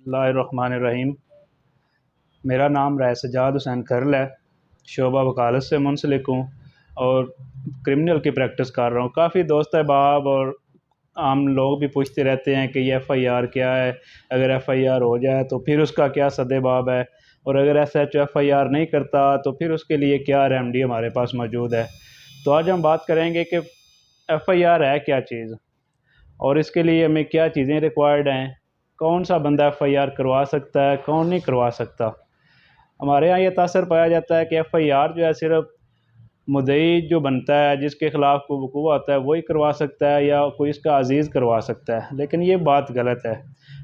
बिस्मिल्लाहिर्रहमानिर्रहीम। मेरा नाम सजाद हुसैन खरल है। शोबा वकालत से मुंसलिक हूँ और क्रिमिनल की प्रैक्टिस कर रहा हूँ। काफ़ी दोस्त अहबाब और आम लोग भी पूछते रहते हैं कि ये एफ़आईआर क्या है, अगर एफ़आईआर हो जाए तो फिर उसका क्या सद्देबाब है, और अगर एसएचओ एफ़आईआर नहीं करता तो फिर उसके लिए क्या रेमेडी हमारे पास मौजूद है। तो आज हम बात करेंगे कि एफ़आईआर है क्या चीज़ और इसके लिए हमें क्या चीज़ें रिक्वायर्ड हैं, कौन सा बंदा एफ़आईआर करवा सकता है, कौन नहीं करवा सकता। हमारे यहाँ ये तासर पाया जाता है कि एफ़आईआर जो है सिर्फ मुद्दई जो बनता है, जिसके ख़िलाफ़ कोई वक़ूअ होता है, वही करवा सकता है या कोई इसका अज़ीज़ करवा सकता है, लेकिन ये बात गलत है।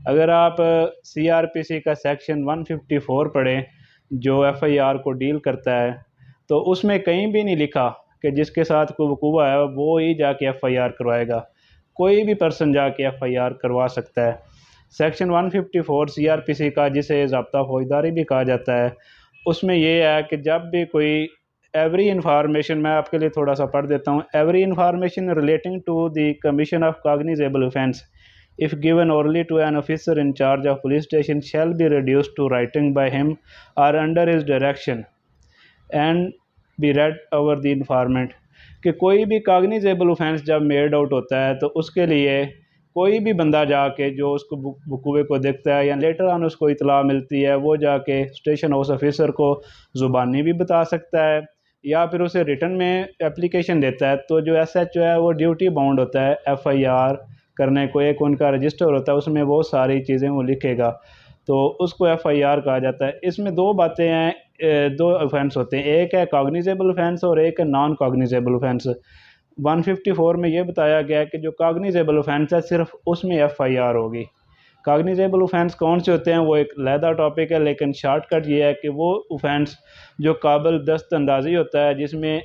अगर आप सीआरपीसी का सेक्शन 154 पढ़ें जो एफ़आईआर को डील करता है, तो उसमें कहीं भी नहीं लिखा कि जिसके साथ कोई वक़ूअ है वो ही जाके एफ़आईआर करवाएगा। कोई भी पर्सन जाके एफ़आईआर करवा सकता है। सेक्शन 154 सीआरपीसी का, जिसे ज़ाब्ता फ़ौजदारी भी कहा जाता है, उसमें ये है कि जब भी कोई एवरी इंफॉर्मेशन, मैं आपके लिए थोड़ा सा पढ़ देता हूँ। Every information relating to the commission of cognizable offence if given orally to an officer in charge of police station shall be reduced to writing by him or under his direction and be read over the informant। कि कोई भी cognizable offence जब made out होता है तो उसके लिए कोई भी बंदा जाके जो उसको वकूए को देखता है या लेटर ऑन उसको इतला मिलती है, वो जाके स्टेशन हाउस ऑफिसर को ज़ुबानी भी बता सकता है या फिर उसे रिटन में एप्लीकेशन देता है। तो जो एसएचओ है वो ड्यूटी बाउंड होता है एफ़आईआर करने को। एक उनका रजिस्टर होता है, उसमें बहुत सारी चीज़ें वो लिखेगा, तो उसको एफ़आईआर कहा जाता है। इसमें दो बातें हैं, दो ऑफेंस होते हैं, एक है कॉग्निजेबल ऑफेंस और एक है नॉन कॉग्निजेबल ऑफेंस। 154 में ये बताया गया है कि जो कॉग्निजेबल ऑफेंस है सिर्फ उसमें एफ़आईआर होगी। कॉग्निजेबल ऑफेंस कौन से होते हैं वो एक अलहदा टॉपिक है, लेकिन शॉर्टकट ये है कि वो ऑफेंस जो काबिल दस्तअंदाजी होता है, जिसमें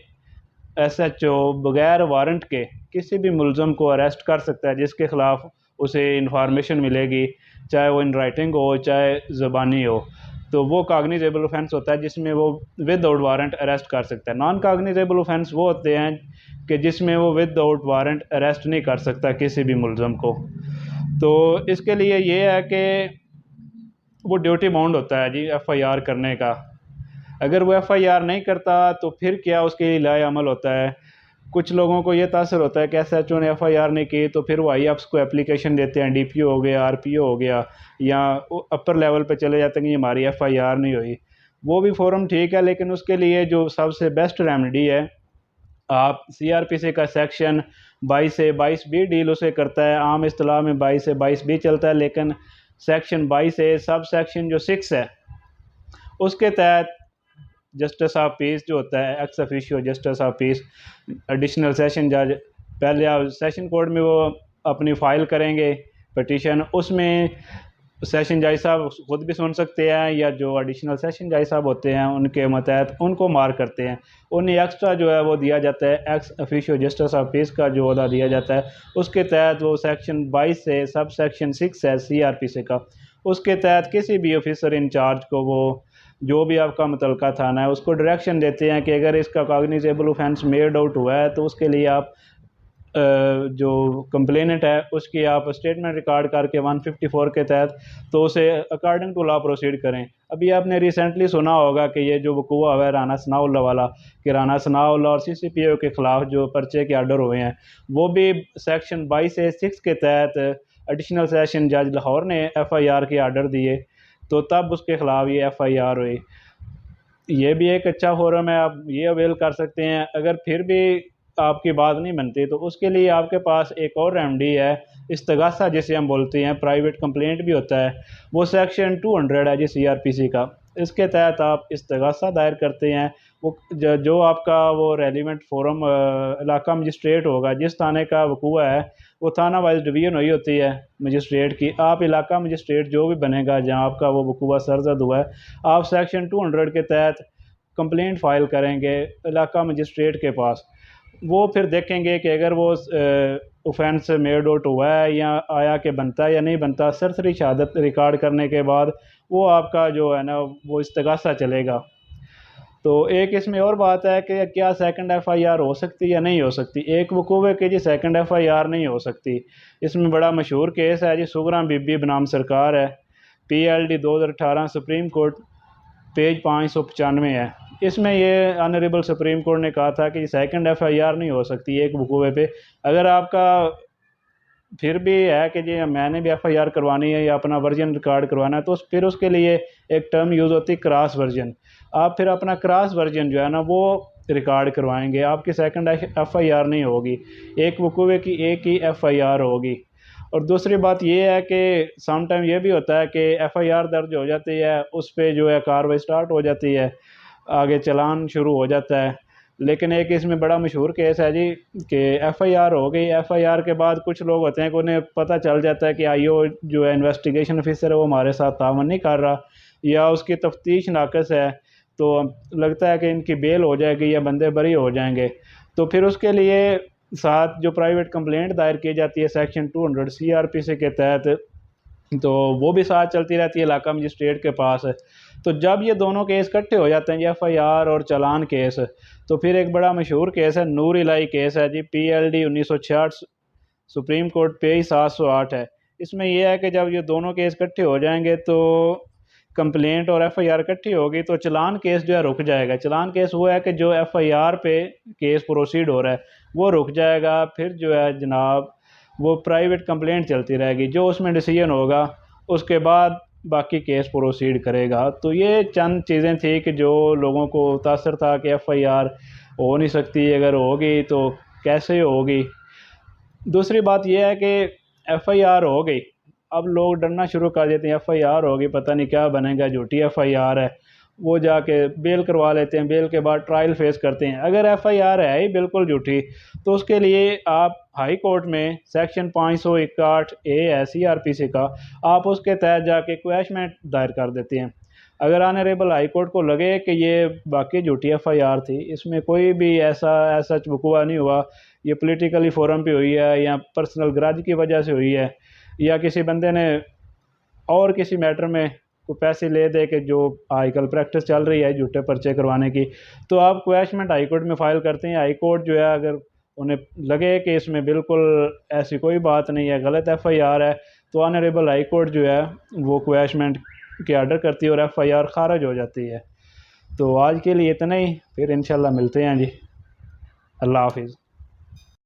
एसएचओ बगैर वारंट के किसी भी मुलज़म को अरेस्ट कर सकता है जिसके ख़िलाफ़ उसे इंफॉर्मेशन मिलेगी, चाहे वो इन राइटिंग हो चाहे ज़बानी हो। तो वो कॉग्निजेबल ऑफेंस होता है जिसमें वो विदाउट वारंट अरेस्ट कर सकता है। नॉन कॉग्निजेबल ऑफेंस वो होते हैं कि जिसमें वो विदाउट वारंट अरेस्ट नहीं कर सकता किसी भी मुलज़म को। तो इसके लिए ये है कि वो ड्यूटी बाउंड होता है जी एफ़आईआर करने का। अगर वो एफ़आईआर नहीं करता तो फिर क्या उसके लिए लाए अमल होता है। कुछ लोगों को ये तासर होता है कि एसएचओ ने एफ़आईआर नहीं की तो फिर वो आईएएफ्स को एप्लीकेशन देते हैं, डीपीओ हो गया, आरपीओ हो गया, या अपर लेवल पे चले जाते हैं कि हमारी एफ़आईआर नहीं हुई। वो भी फ़ॉर्म ठीक है, लेकिन उसके लिए जो सबसे बेस्ट रेमेडी है, आप सीआरपीसी का सेक्शन 22 से 22B डील उसे करता है। आम इस्तिलाह में 22 से 22B चलता है, लेकिन सेक्शन 22 से सब सेक्शन जो 6 है उसके तहत जस्टिस ऑफ पीस जो होता है, ex officio justice of peace, additional session जज, पहले आप सेशन कोर्ट में वो अपनी फ़ाइल करेंगे पटिशन, उसमें सेशन जज साहब खुद भी सुन सकते हैं या जो एडिशनल सेशन जज साहब होते हैं उनके मतहत उनको मार करते हैं। उन्हें एक्स्ट्रा जो है वो दिया जाता है, ex officio justice of peace का जो अहदा दिया जाता है, उसके तहत वो सेक्शन 22 से सब सेक्शन 6 है सीआरपीसी का, उसके तहत किसी भी ऑफिसर इंचार्ज को वो जो भी आपका मुतलका थाना है उसको डायरेक्शन देते हैं कि अगर इसका कॉग्निजेबल ऑफेंस मेड आउट हुआ है तो उसके लिए आप जो कंप्लेनेंट है उसकी आप स्टेटमेंट रिकॉर्ड करके 154 के तहत तो उसे अकॉर्डिंग टू लॉ प्रोसीड करें। अभी आपने रिसेंटली सुना होगा कि ये जो वकूआ हुआ है राना सनाउल्लाह वाला, कि राना सनाउल्लाह और सीसीपीओ के ख़िलाफ़ जो पर्चे के आर्डर हुए हैं वो भी सेक्शन 22 से 6 के तहत एडिशनल सेशन जज लाहौर ने एफ़आईआर के आर्डर दिए, तो तब उसके ख़िलाफ़ ये एफ़आईआर हुई। ये भी एक अच्छा फोरम है, आप ये अवेल कर सकते हैं। अगर फिर भी आपकी बात नहीं बनती तो उसके लिए आपके पास एक और रेमेडी है, इस्तगासा जिसे हम बोलते हैं, प्राइवेट कंप्लेंट भी होता है, वो सेक्शन 200 है जी सीआरपीसी का। इसके तहत आप इस्तगासा दायर करते हैं। वो जो आपका वो रेलिवेंट फोरम इलाका मजिस्ट्रेट होगा, जिस थाने का वकूआ है वो थाना वाइज डिवीज़न हुई होती है मजिस्ट्रेट की। आप इलाका मजिस्ट्रेट जो भी बनेगा जहाँ आपका वो वकूआ सरजद हुआ है, आप सेक्शन 200 के तहत कंप्लेंट फ़ाइल करेंगे इलाका मजिस्ट्रेट के पास। वो फिर देखेंगे कि अगर वो ऑफेंस मेड आउट हुआ है या आया कि बनता है या नहीं बनता। सरसरी शहादत रिकॉर्ड करने के बाद वो आपका जो है ना वो इस्तगासा चलेगा। तो एक इसमें और बात है कि क्या सेकंड एफ़आईआर हो सकती है या नहीं हो सकती। एक वकूवे की जी सेकंड एफ़आईआर नहीं हो सकती। इसमें बड़ा मशहूर केस है जी, सुगरा बीबी बनाम सरकार है। PLD 2018 सुप्रीम कोर्ट पेज 595 है। इसमें ये ऑनरेबल सुप्रीम कोर्ट ने कहा था कि सेकंड FIR नहीं हो सकती एक वकूवे पे। अगर आपका फिर भी है कि जी मैंने भी FIR करवानी है या अपना वर्जन रिकॉर्ड करवाना है, तो फिर उसके लिए एक टर्म यूज़ होती है क्रॉस वर्जन। आप फिर अपना क्रॉस वर्जन जो है ना वो रिकॉर्ड करवाएंगे, आपकी सेकंड FIR नहीं होगी, एक वकूवे की एक ही FIR होगी। और दूसरी बात ये है कि सम टाइम ये भी होता है कि FIR दर्ज हो जाती है, उस पर जो है कार्रवाई स्टार्ट हो जाती है, आगे चलान शुरू हो जाता है। लेकिन एक इसमें बड़ा मशहूर केस है जी कि FIR हो गई, FIR के बाद कुछ लोग होते हैं कि उन्हें पता चल जाता है कि IO जो है इन्वेस्टिगेशन ऑफिसर है वो हमारे साथ तावन नहीं कर रहा या उसकी तफ्तीश नाकस है, तो लगता है कि इनकी बेल हो जाएगी या बंदे बरी हो जाएंगे। तो फिर उसके लिए साथ जो प्राइवेट कंप्लेंट दायर की जाती है सेक्शन 200 CRPC के तहत, तो वो भी साथ चलती रहती है इलाका मजिस्ट्रेट के पास। तो जब ये दोनों केस इकट्ठे हो जाते हैं जी FIR और चालान केस, तो फिर एक बड़ा मशहूर केस है नूर इलाही केस है जी, PLD 1966 सुप्रीम कोर्ट पेज 708 है। इसमें यह है कि जब ये दोनों केस इकट्ठे हो जाएंगे तो कंप्लेंट और FIR इकट्ठी होगी तो चलान केस जो है रुक जाएगा। चलान केस वो है कि जो FIR पे केस प्रोसीड हो रहा है वो रुक जाएगा, फिर जो है जनाब वो प्राइवेट कंप्लेंट चलती रहेगी, जो उसमें डिसीजन होगा उसके बाद बाकी केस प्रोसीड करेगा। तो ये चंद चीज़ें थी कि जो लोगों को तासर था कि FIR हो नहीं सकती, अगर होगी तो कैसे होगी। दूसरी बात यह है कि FIR हो गई, अब लोग डरना शुरू कर देते हैं FIR होगी पता नहीं क्या बनेगा, झूठी FIR है, वो जाके बेल करवा लेते हैं, बेल के बाद ट्रायल फेस करते हैं। अगर FIR है ही बिल्कुल झूठी तो उसके लिए आप हाई कोर्ट में सेक्शन 561A है CRPC का, आप उसके तहत जाके क्वैशमेंट दायर कर देते हैं। अगर ऑनरेबल हाई कोर्ट को लगे कि ये बाकी झूठी FIR थी, इसमें कोई भी ऐसा वकूआ नहीं हुआ, ये पॉलिटिकली फोरम पे हुई है या पर्सनल ग्रज की वजह से हुई है या किसी बंदे ने और किसी मैटर में को पैसे ले दे के जो आजकल प्रैक्टिस चल रही है झूठे पर्चे करवाने की, तो आप क्वैशमेंट हाई कोर्ट में फ़ाइल करते हैं। हाई कोर्ट जो है अगर उन्हें लगे कि इसमें बिल्कुल ऐसी कोई बात नहीं है, गलत FIR है, तो ऑनरेबल हाई कोर्ट जो है वो क्वैशमेंट के ऑर्डर करती है और FIR खारिज हो जाती है। तो आज के लिए इतना ही, फिर इंशाल्लाह मिलते हैं जी। अल्लाह हाफिज़।